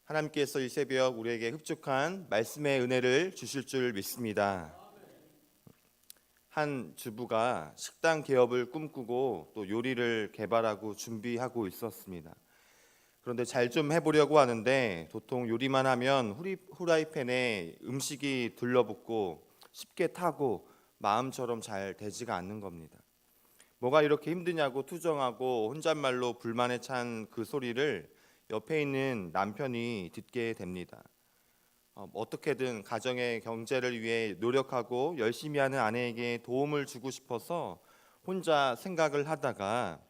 하나님께서 이 새벽 우리에게 흡족한 말씀의 은혜를 주실 줄 믿습니다. 한 주부가 식당 개업을 꿈꾸고 또 요리를 개발하고 준비하고 있었습니다. 그런데 잘 좀 해보려고 하는데 도통 요리만 하면 후라이팬에 음식이 둘러붙고 쉽게 타고 마음처럼 잘 되지가 않는 겁니다. 뭐가 이렇게 힘드냐고 투정하고 혼잣말로 불만에 찬 그 소리를 옆에 있는 남편이 듣게 됩니다. 어떻게든 가정의 경제를 위해 노력하고 열심히 하는 아내에게 도움을 주고 싶어서 혼자 생각을 하다가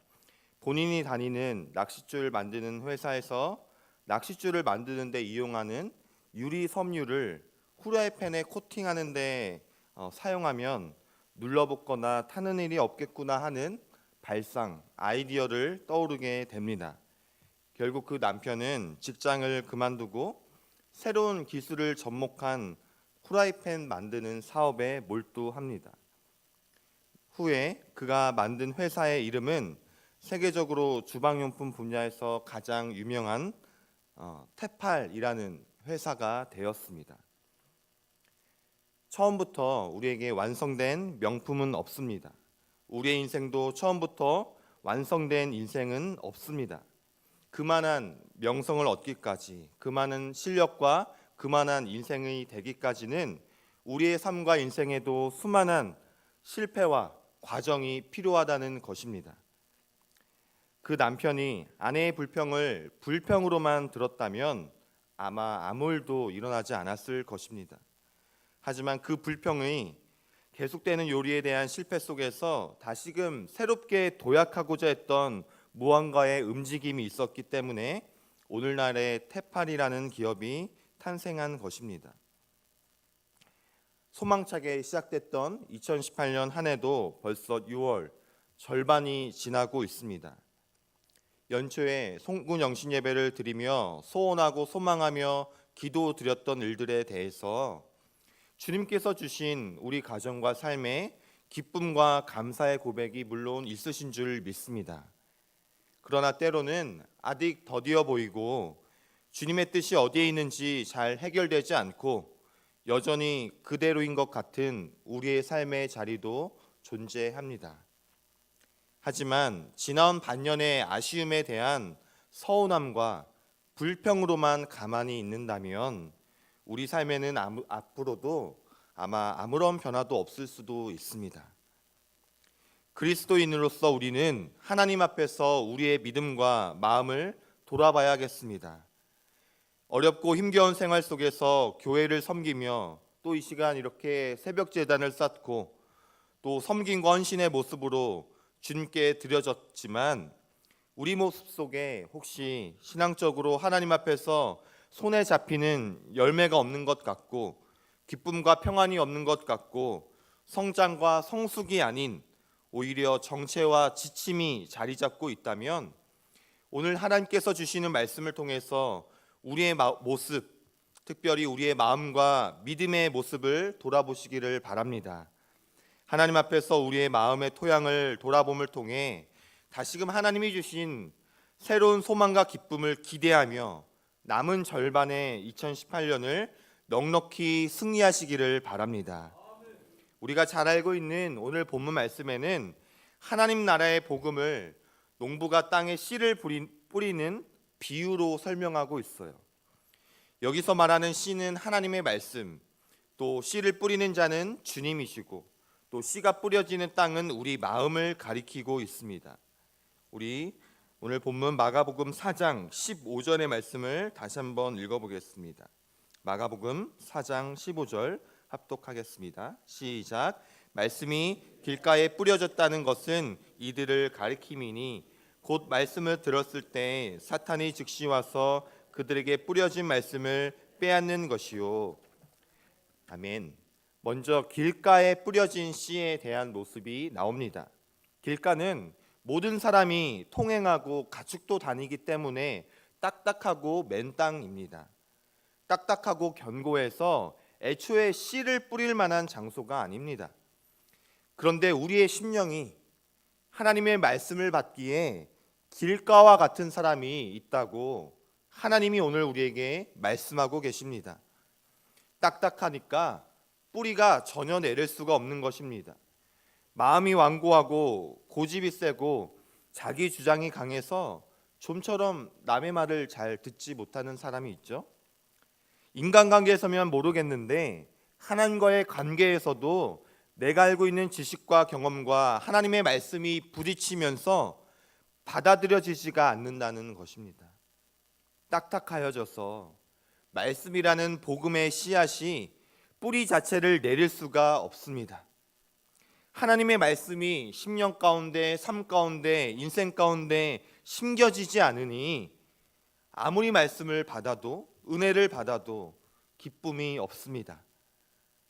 본인이 다니는 낚싯줄 만드는 회사에서 낚싯줄을 만드는 데 이용하는 유리 섬유를 후라이팬에 코팅하는 데 사용하면 눌러붙거나 타는 일이 없겠구나 하는 발상, 아이디어를 떠오르게 됩니다. 결국 그 남편은 직장을 그만두고 새로운 기술을 접목한 후라이팬 만드는 사업에 몰두합니다. 후에 그가 만든 회사의 이름은 세계적으로 주방용품 분야에서 가장 유명한 테팔이라는 회사가 되었습니다. 처음부터 우리에게 완성된 명품은 없습니다. 우리의 인생도 처음부터 완성된 인생은 없습니다. 그만한 명성을 얻기까지, 그만한 실력과 그만한 인생이 되기까지는 우리의 삶과 인생에도 수많은 실패와 과정이 필요하다는 것입니다. 그 남편이 아내의 불평을 불평으로만 들었다면 아마 아무 일도 일어나지 않았을 것입니다. 하지만 그 불평이 계속되는 요리에 대한 실패 속에서 다시금 새롭게 도약하고자 했던 무언가의 움직임이 있었기 때문에 오늘날의 테팔이라는 기업이 탄생한 것입니다. 소망차게 시작됐던 2018년 한 해도 벌써 6월 절반이 지나고 있습니다. 연초에 송군 영신 예배를 드리며 소원하고 소망하며 기도드렸던 일들에 대해서 주님께서 주신 우리 가정과 삶에 기쁨과 감사의 고백이 물론 있으신 줄 믿습니다. 그러나 때로는 아직 더디어 보이고 주님의 뜻이 어디에 있는지 잘 해결되지 않고 여전히 그대로인 것 같은 우리의 삶의 자리도 존재합니다. 하지만 지나온 반년의 아쉬움에 대한 서운함과 불평으로만 가만히 있는다면 우리 삶에는 앞으로도 아마 아무런 변화도 없을 수도 있습니다. 그리스도인으로서 우리는 하나님 앞에서 우리의 믿음과 마음을 돌아봐야겠습니다. 어렵고 힘겨운 생활 속에서 교회를 섬기며 또 이 시간 이렇게 새벽 제단을 쌓고 또 섬김과 헌신의 모습으로 주님께 드려졌지만 우리 모습 속에 혹시 신앙적으로 하나님 앞에서 손에 잡히는 열매가 없는 것 같고 기쁨과 평안이 없는 것 같고 성장과 성숙이 아닌 오히려 정체와 지침이 자리 잡고 있다면 오늘 하나님께서 주시는 말씀을 통해서 우리의 모습, 특별히 우리의 마음과 믿음의 모습을 돌아보시기를 바랍니다. 하나님 앞에서 우리의 마음의 토양을 돌아봄을 통해 다시금 하나님이 주신 새로운 소망과 기쁨을 기대하며 남은 절반의 2018년을 넉넉히 승리하시기를 바랍니다. 우리가 잘 알고 있는 오늘 본문 말씀에는 하나님 나라의 복음을 농부가 땅에 씨를 뿌리는 비유로 설명하고 있어요. 여기서 말하는 씨는 하나님의 말씀, 또 씨를 뿌리는 자는 주님이시고 또 씨가 뿌려지는 땅은 우리 마음을 가리키고 있습니다. 우리 오늘 본문 마가복음 4장 15절의 말씀을 다시 한번 읽어보겠습니다. 마가복음 4장 15절 합독하겠습니다. 시작. 말씀이 길가에 뿌려졌다는 것은 이들을 가리킴이니 곧 말씀을 들었을 때 사탄이 즉시 와서 그들에게 뿌려진 말씀을 빼앗는 것이요. 아멘. 먼저 길가에 뿌려진 씨에 대한 모습이 나옵니다. 길가는 모든 사람이 통행하고 가축도 다니기 때문에 딱딱하고 맨 땅입니다. 딱딱하고 견고해서 애초에 씨를 뿌릴 만한 장소가 아닙니다. 그런데 우리의 심령이 하나님의 말씀을 받기에 길가와 같은 사람이 있다고 하나님이 오늘 우리에게 말씀하고 계십니다. 딱딱하니까 뿌리가 전혀 내릴 수가 없는 것입니다. 마음이 완고하고 고집이 세고 자기 주장이 강해서 좀처럼 남의 말을 잘 듣지 못하는 사람이 있죠. 인간관계에서면 모르겠는데 하나님과의 관계에서도 내가 알고 있는 지식과 경험과 하나님의 말씀이 부딪히면서 받아들여지지가 않는다는 것입니다. 딱딱하여져서 말씀이라는 복음의 씨앗이 뿌리 자체를 내릴 수가 없습니다. 하나님의 말씀이 심령 가운데, 삶 가운데, 인생 가운데 심겨지지 않으니 아무리 말씀을 받아도, 은혜를 받아도 기쁨이 없습니다.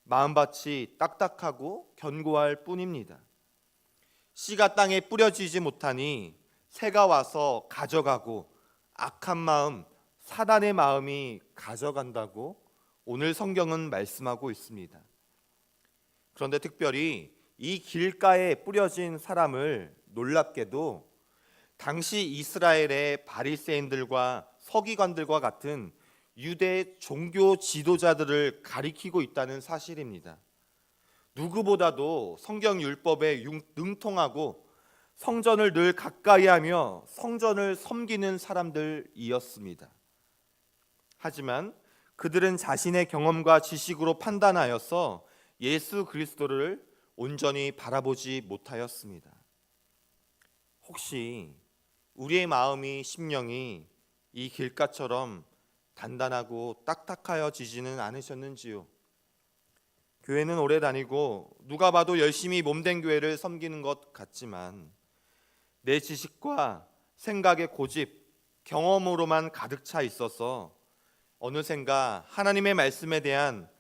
마음밭이 딱딱하고 견고할 뿐입니다. 씨가 땅에 뿌려지지 못하니 새가 와서 가져가고 악한 마음, 사단의 마음이 가져간다고 오늘 성경은 말씀하고 있습니다. 그런데 특별히 이 길가에 뿌려진 사람을 놀랍게도 당시 이스라엘의 바리새인들과 서기관들과 같은 유대 종교 지도자들을 가리키고 있다는 사실입니다. 누구보다도 성경 율법에 능통하고 성전을 늘 가까이하며 성전을 섬기는 사람들이었습니다. 하지만 그들은 자신의 경험과 지식으로 판단하여서 예수 그리스도를 온전히 바라보지 못하였습니다. 혹시 우리의 마음이, 심령이 이 길가처럼 단단하고 딱딱하여지지는 않으셨는지요? 교회는 오래 다니고 누가 봐도 열심히 몸된 교회를 섬기는 것 같지만 내 지식과 생각의 고집, 경험으로만 가득 차 있어서 어느샌가 하나님의 말씀에 대한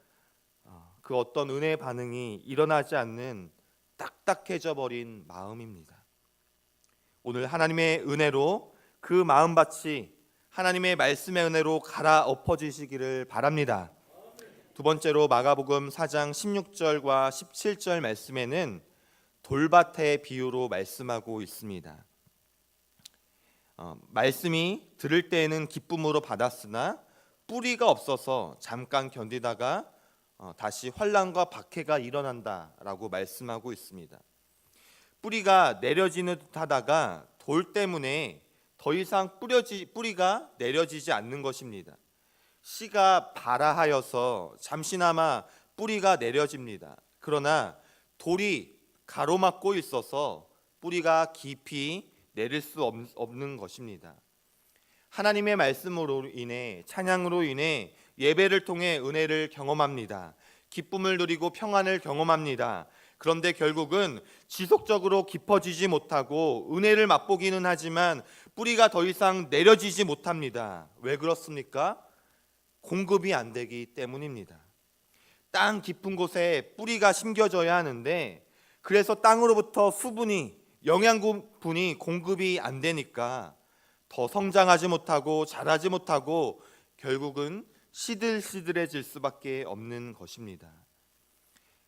그 어떤 은혜의 반응이 일어나지 않는 딱딱해져 버린 마음입니다. 오늘 하나님의 은혜로 그 마음밭이 하나님의 말씀의 은혜로 갈아엎어지시기를 바랍니다. 두 번째로 마가복음 4장 16절과 17절 말씀에는 돌밭의 비유로 말씀하고 있습니다. 말씀이 들을 때에는 기쁨으로 받았으나 뿌리가 없어서 잠깐 견디다가 다시 환난과 박해가 일어난다라고 말씀하고 있습니다. 뿌리가 내려지는 듯 하다가 돌 때문에 더 이상 뿌리가 내려지지 않는 것입니다. 씨가 발아하여서 잠시나마 뿌리가 내려집니다. 그러나 돌이 가로막고 있어서 뿌리가 깊이 내릴 수 없는 것입니다. 하나님의 말씀으로 인해, 찬양으로 인해 예배를 통해 은혜를 경험합니다. 기쁨을 누리고 평안을 경험합니다. 그런데 결국은 지속적으로 깊어지지 못하고 은혜를 맛보기는 하지만 뿌리가 더 이상 내려지지 못합니다. 왜 그렇습니까? 공급이 안 되기 때문입니다. 땅 깊은 곳에 뿌리가 심겨져야 하는데 그래서 땅으로부터 수분이, 영양분이 공급이 안 되니까 더 성장하지 못하고 자라지 못하고 결국은 시들시들해질 수밖에 없는 것입니다.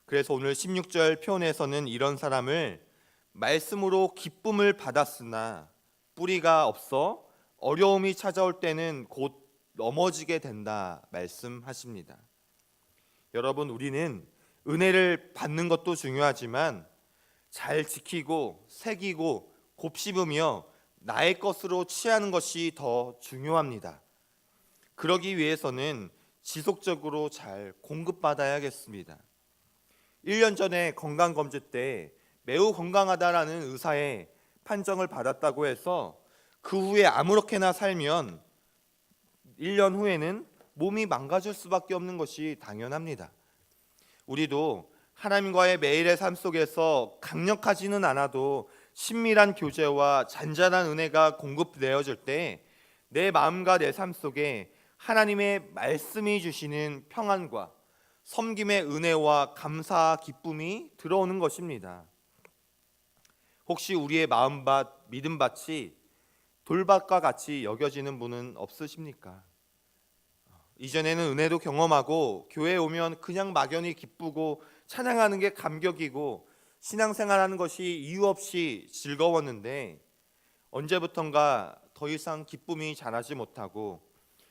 그래서 오늘 16절 표현에서는 이런 사람을 말씀으로 기쁨을 받았으나 뿌리가 없어 어려움이 찾아올 때는 곧 넘어지게 된다 말씀하십니다. 여러분, 우리는 은혜를 받는 것도 중요하지만 잘 지키고 새기고 곱씹으며 나의 것으로 취하는 것이 더 중요합니다. 그러기 위해서는 지속적으로 잘 공급받아야겠습니다. 1년 전에 건강검진 때 매우 건강하다라는 의사의 판정을 받았다고 해서 그 후에 아무렇게나 살면 1년 후에는 몸이 망가질 수밖에 없는 것이 당연합니다. 우리도 하나님과의 매일의 삶 속에서 강력하지는 않아도 친밀한 교제와 잔잔한 은혜가 공급되어질 때 내 마음과 내 삶 속에 하나님의 말씀이 주시는 평안과 섬김의 은혜와 감사, 기쁨이 들어오는 것입니다. 혹시 우리의 마음밭, 믿음밭이 돌밭과 같이 여겨지는 분은 없으십니까? 이전에는 은혜도 경험하고 교회에 오면 그냥 막연히 기쁘고 찬양하는 게 감격이고 신앙생활하는 것이 이유 없이 즐거웠는데 언제부턴가 더 이상 기쁨이 자라지 못하고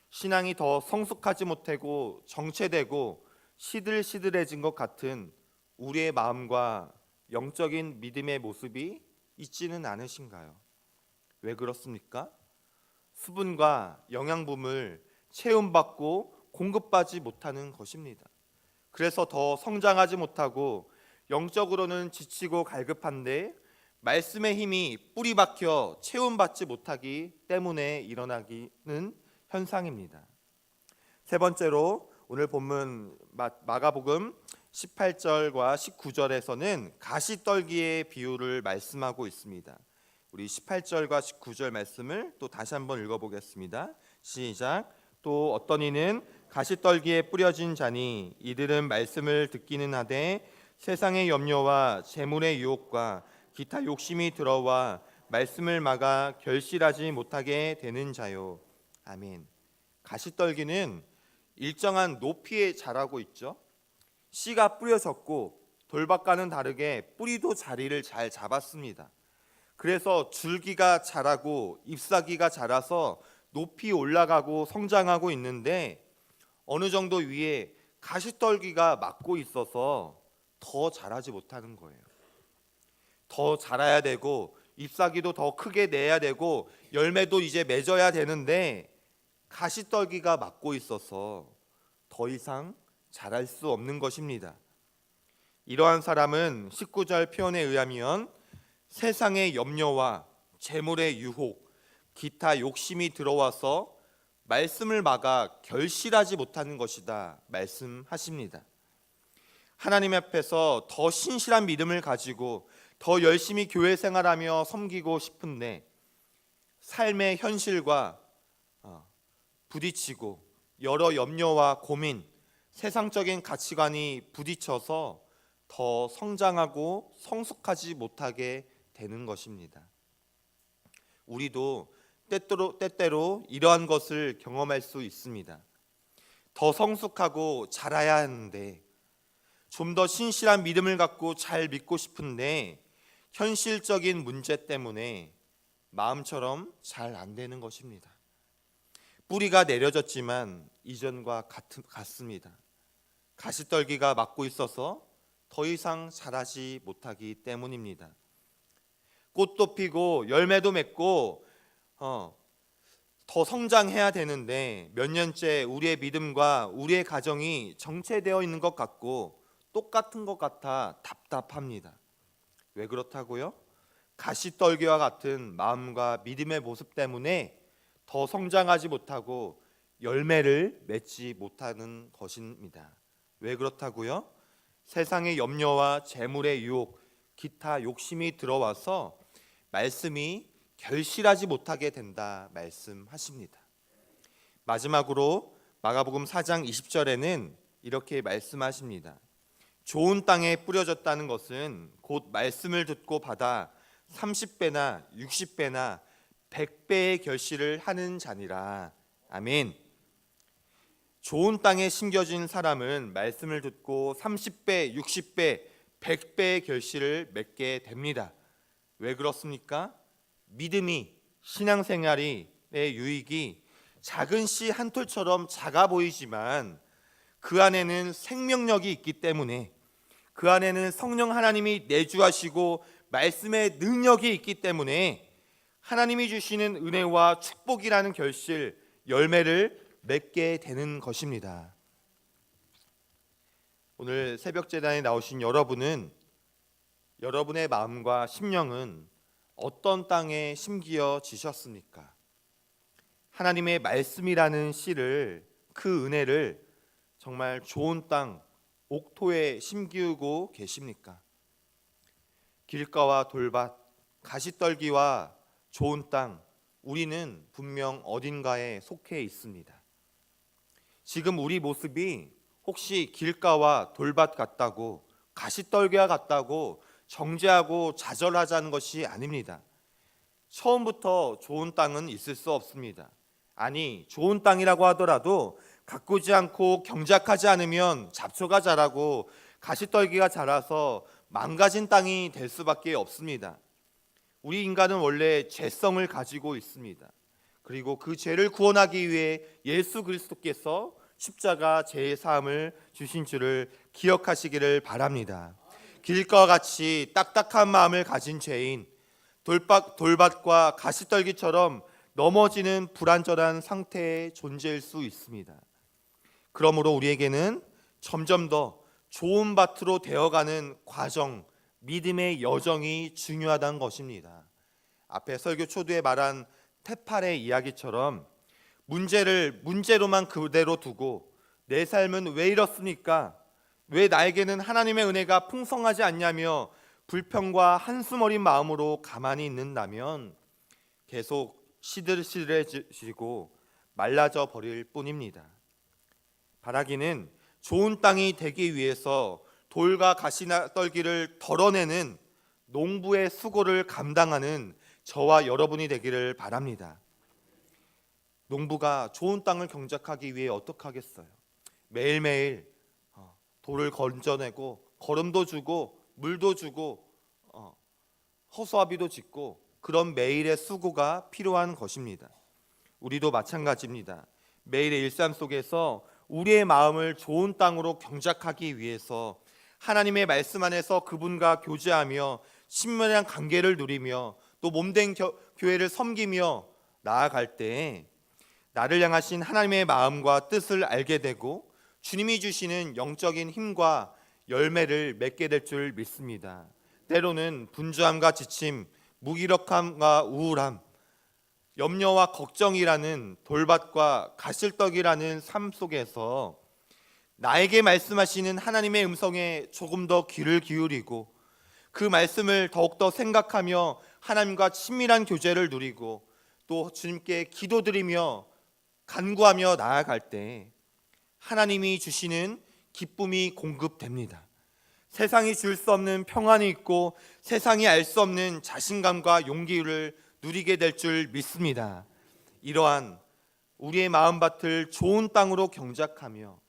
신앙이 더 성숙하지 못하고 정체되고 시들시들해진 것 같은 우리의 마음과 영적인 믿음의 모습이 있지는 않으신가요? 왜 그렇습니까? 수분과 영양분을 채움받고 공급받지 못하는 것입니다. 그래서 더 성장하지 못하고 영적으로는 지치고 갈급한데 말씀의 힘이 뿌리 박혀 채움받지 못하기 때문에 일어나기는 현상입니다. 세 번째로 오늘 본문 마가복음 18절과 19절에서는 가시떨기의 비유를 말씀하고 있습니다. 우리 18절과 19절 말씀을 또 다시 한번 읽어보겠습니다. 시작. 또 어떤 이는 가시떨기에 뿌려진 자니 이들은 말씀을 듣기는 하되 세상의 염려와 재물의 유혹과 기타 욕심이 들어와 말씀을 막아 결실하지 못하게 되는 자요. 아멘. 가시떨기는 일정한 높이에 자라고 있죠. 씨가 뿌려졌고 돌밭과는 다르게 뿌리도 자리를 잘 잡았습니다. 그래서 줄기가 자라고 잎사귀가 자라서 높이 올라가고 성장하고 있는데 어느 정도 위에 가시떨기가 막고 있어서 더 자라지 못하는 거예요. 더 자라야 되고 잎사귀도 더 크게 내야 되고 열매도 이제 맺어야 되는데 가시떨기가 막고 있어서 더 이상 자랄 수 없는 것입니다. 이러한 사람은 19절 표현에 의하면 세상의 염려와 재물의 유혹, 기타 욕심이 들어와서 말씀을 막아 결실하지 못하는 것이다 말씀하십니다. 하나님 앞에서 더 신실한 믿음을 가지고 더 열심히 교회 생활하며 섬기고 싶은데 삶의 현실과 부딪히고 여러 염려와 고민, 세상적인 가치관이 부딪혀서 더 성장하고 성숙하지 못하게 되는 것입니다. 우리도 때때로 이러한 것을 경험할 수 있습니다. 더 성숙하고 자라야 하는데 좀 더 신실한 믿음을 갖고 잘 믿고 싶은데 현실적인 문제 때문에 마음처럼 잘 안 되는 것입니다. 뿌리가 내려졌지만 이전과 같습니다. 가시떨기가 막고 있어서 더 이상 자라지 못하기 때문입니다. 꽃도 피고 열매도 맺고 더 성장해야 되는데 몇 년째 우리의 믿음과 우리의 가정이 정체되어 있는 것 같고 똑같은 것 같아 답답합니다. 왜 그렇다고요? 가시떨기와 같은 마음과 믿음의 모습 때문에 더 성장하지 못하고 열매를 맺지 못하는 것입니다. 왜 그렇다고요? 세상의 염려와 재물의 유혹, 기타 욕심이 들어와서 말씀이 결실하지 못하게 된다 말씀하십니다. 마지막으로 마가복음 4장 20절에는 이렇게 말씀하십니다. 좋은 땅에 뿌려졌다는 것은 곧 말씀을 듣고 받아 30배나 60배나 100배의 결실을 하는 자니라. 아멘. 좋은 땅에 심겨진 사람은 말씀을 듣고 30배, 60배, 100배의 결실을 맺게 됩니다. 왜 그렇습니까? 믿음이, 신앙생활의 유익이 작은 씨 한 톨처럼 작아 보이지만 그 안에는 생명력이 있기 때문에, 그 안에는 성령 하나님이 내주하시고 말씀의 능력이 있기 때문에 하나님이 주시는 은혜와 축복이라는 결실, 열매를 맺게 되는 것입니다. 오늘 새벽 제단에 나오신 여러분은, 여러분의 마음과 심령은 어떤 땅에 심기어지셨습니까? 하나님의 말씀이라는 씨를, 그 은혜를 정말 좋은 땅, 옥토에 심기우고 계십니까? 길가와 돌밭, 가시떨기와 좋은 땅, 우리는 분명 어딘가에 속해 있습니다. 지금 우리 모습이 혹시 길가와 돌밭 같다고, 가시떨기와 같다고 정죄하고 좌절하자는 것이 아닙니다. 처음부터 좋은 땅은 있을 수 없습니다. 아니, 좋은 땅이라고 하더라도 가꾸지 않고 경작하지 않으면 잡초가 자라고 가시떨기가 자라서 망가진 땅이 될 수밖에 없습니다. 우리 인간은 원래 죄성을 가지고 있습니다. 그리고 그 죄를 구원하기 위해 예수 그리스도께서 십자가 죄의 사함을 주신 줄을 기억하시기를 바랍니다. 길과 같이 딱딱한 마음을 가진 죄인, 돌밭과 가시떨기처럼 넘어지는 불안전한 상태의 존재일 수 있습니다. 그러므로 우리에게는 점점 더 좋은 밭으로 되어가는 과정, 믿음의 여정이 중요하다는 것입니다. 앞에 설교 초두에 말한 테팔의 이야기처럼 문제를 문제로만 그대로 두고 내 삶은 왜 이렇습니까? 왜 나에게는 하나님의 은혜가 풍성하지 않냐며 불평과 한숨 어린 마음으로 가만히 있는다면 계속 시들시들해지고 말라져 버릴 뿐입니다. 바라기는 좋은 땅이 되기 위해서 돌과 가시떨기를 덜어내는 농부의 수고를 감당하는 저와 여러분이 되기를 바랍니다. 농부가 좋은 땅을 경작하기 위해 어떻게 하겠어요? 매일매일 돌을 건져내고 거름도 주고 물도 주고 허수아비도 짓고 그런 매일의 수고가 필요한 것입니다. 우리도 마찬가지입니다. 매일의 일상 속에서 우리의 마음을 좋은 땅으로 경작하기 위해서 하나님의 말씀 안에서 그분과 교제하며 친밀한 관계를 누리며 또 몸된 교회를 섬기며 나아갈 때 나를 향하신 하나님의 마음과 뜻을 알게 되고 주님이 주시는 영적인 힘과 열매를 맺게 될 줄 믿습니다. 때로는 분주함과 지침, 무기력함과 우울함, 염려와 걱정이라는 돌밭과 가실떡이라는 삶 속에서 나에게 말씀하시는 하나님의 음성에 조금 더 귀를 기울이고 그 말씀을 더욱더 생각하며 하나님과 친밀한 교제를 누리고 또 주님께 기도드리며 간구하며 나아갈 때 하나님이 주시는 기쁨이 공급됩니다. 세상이 줄 수 없는 평안이 있고 세상이 알 수 없는 자신감과 용기를 누리게 될 줄 믿습니다. 이러한 우리의 마음밭을 좋은 땅으로 경작하며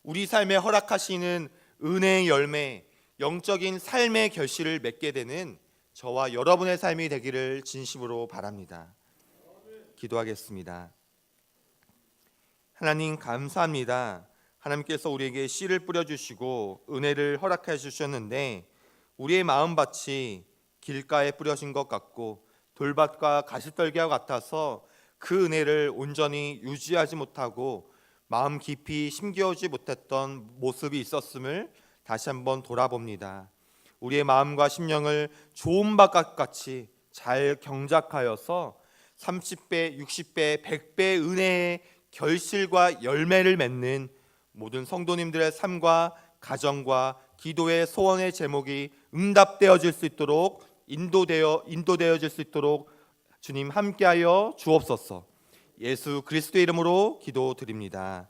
우리 삶에 허락하시는 은혜의 열매, 영적인 삶의 결실을 맺게 되는 저와 여러분의 삶이 되기를 진심으로 바랍니다. 기도하겠습니다. 하나님 감사합니다. 하나님께서 우리에게 씨를 뿌려주시고 은혜를 허락해 주셨는데 우리의 마음밭이 길가에 뿌려진 것 같고 돌밭과 가시떨기와 같아서 그 은혜를 온전히 유지하지 못하고 마음 깊이 심겨오지 못했던 모습이 있었음을 다시 한번 돌아봅니다. 우리의 마음과 심령을 좋은 밭같이 잘 경작하여서 30배, 60배, 100배의 은혜의 결실과 열매를 맺는 모든 성도님들의 삶과 가정과 기도의 소원의 제목이 응답되어질 수 있도록 인도되어질 수 있도록 주님 함께하여 주옵소서. 예수 그리스도의 이름으로 기도드립니다.